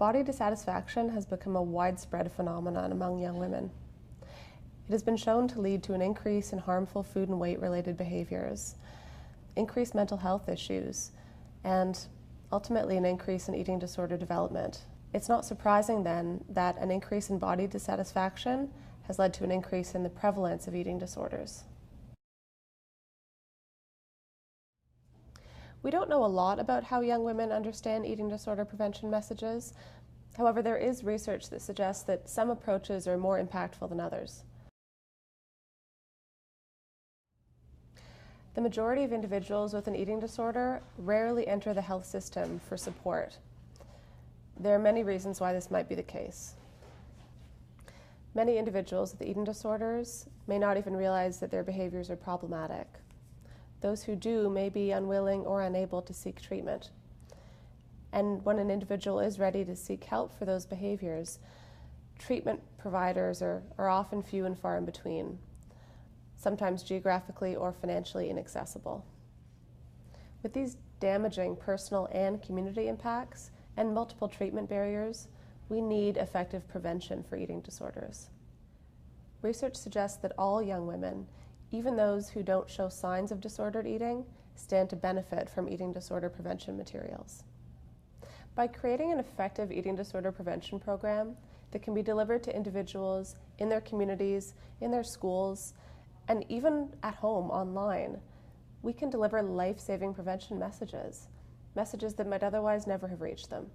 Body dissatisfaction has become a widespread phenomenon among young women. It has been shown to lead to an increase in harmful food and weight-related behaviors, increased mental health issues, and ultimately an increase in eating disorder development. It's not surprising then that an increase in body dissatisfaction has led to an increase in the prevalence of eating disorders. We don't know a lot about how young women understand eating disorder prevention messages. However, there is research that suggests that some approaches are more impactful than others. The majority of individuals with an eating disorder rarely enter the health system for support. There are many reasons why this might be the case. Many individuals with eating disorders may not even realize that their behaviors are problematic. Those who do may be unwilling or unable to seek treatment. And when an individual is ready to seek help for those behaviors, treatment providers are often few and far in between, sometimes geographically or financially inaccessible. With these damaging personal and community impacts and multiple treatment barriers, we need effective prevention for eating disorders. Research suggests that all young women, even those who don't show signs of disordered eating, stand to benefit from eating disorder prevention materials. By creating an effective eating disorder prevention program that can be delivered to individuals in their communities, in their schools, and even at home online, we can deliver life-saving prevention messages that might otherwise never have reached them.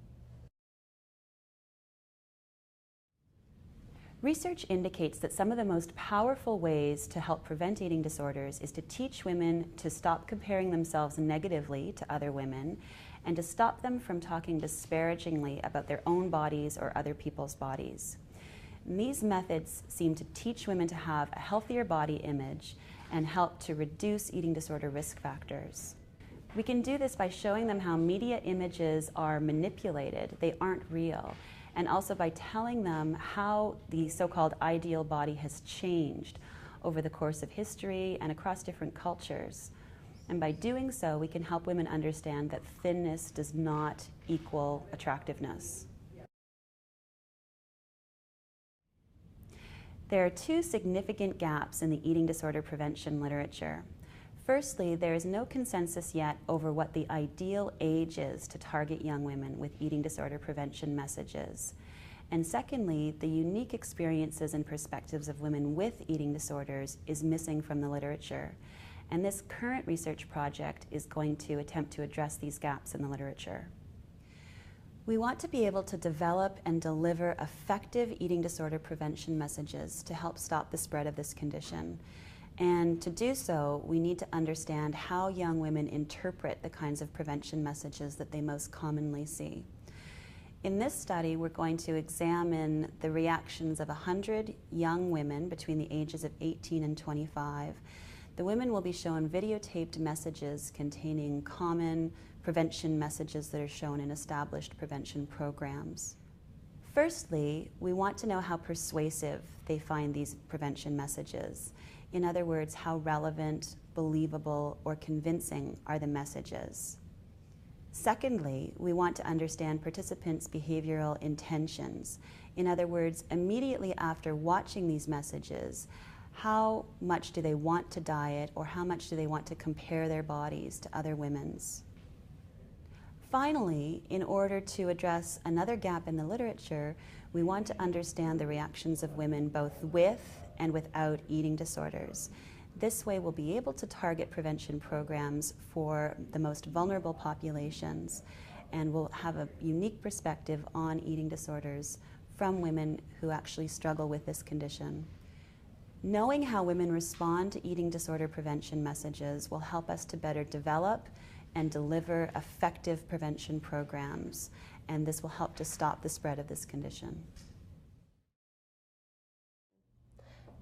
Research indicates that some of the most powerful ways to help prevent eating disorders is to teach women to stop comparing themselves negatively to other women and to stop them from talking disparagingly about their own bodies or other people's bodies. And these methods seem to teach women to have a healthier body image and help to reduce eating disorder risk factors. We can do this by showing them how media images are manipulated, they aren't real, and also by telling them how the so-called ideal body has changed over the course of history and across different cultures. And by doing so, we can help women understand that thinness does not equal attractiveness. There are two significant gaps in the eating disorder prevention literature. Firstly, there is no consensus yet over what the ideal age is to target young women with eating disorder prevention messages. And secondly, the unique experiences and perspectives of women with eating disorders is missing from the literature. And this current research project is going to attempt to address these gaps in the literature. We want to be able to develop and deliver effective eating disorder prevention messages to help stop the spread of this condition. And to do so, we need to understand how young women interpret the kinds of prevention messages that they most commonly see. In this study, we're going to examine the reactions of 100 young women between the ages of 18 and 25. The women will be shown videotaped messages containing common prevention messages that are shown in established prevention programs. Firstly, we want to know how persuasive they find these prevention messages. In other words, how relevant, believable, or convincing are the messages. Secondly, we want to understand participants' behavioral intentions. In other words, immediately after watching these messages, how much do they want to diet or how much do they want to compare their bodies to other women's? Finally, in order to address another gap in the literature, we want to understand the reactions of women both with and without eating disorders. This way we'll be able to target prevention programs for the most vulnerable populations, and we'll have a unique perspective on eating disorders from women who actually struggle with this condition. Knowing how women respond to eating disorder prevention messages will help us to better develop and deliver effective prevention programs, and this will help to stop the spread of this condition.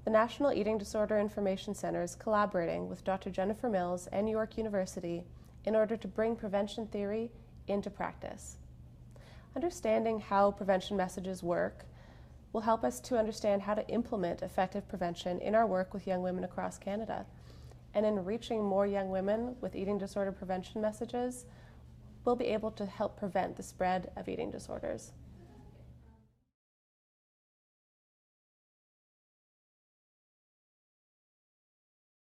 The National Eating Disorder Information Center is collaborating with Dr. Jennifer Mills and York University in order to bring prevention theory into practice. Understanding how prevention messages work will help us to understand how to implement effective prevention in our work with young women across Canada. And in reaching more young women with eating disorder prevention messages, we'll be able to help prevent the spread of eating disorders.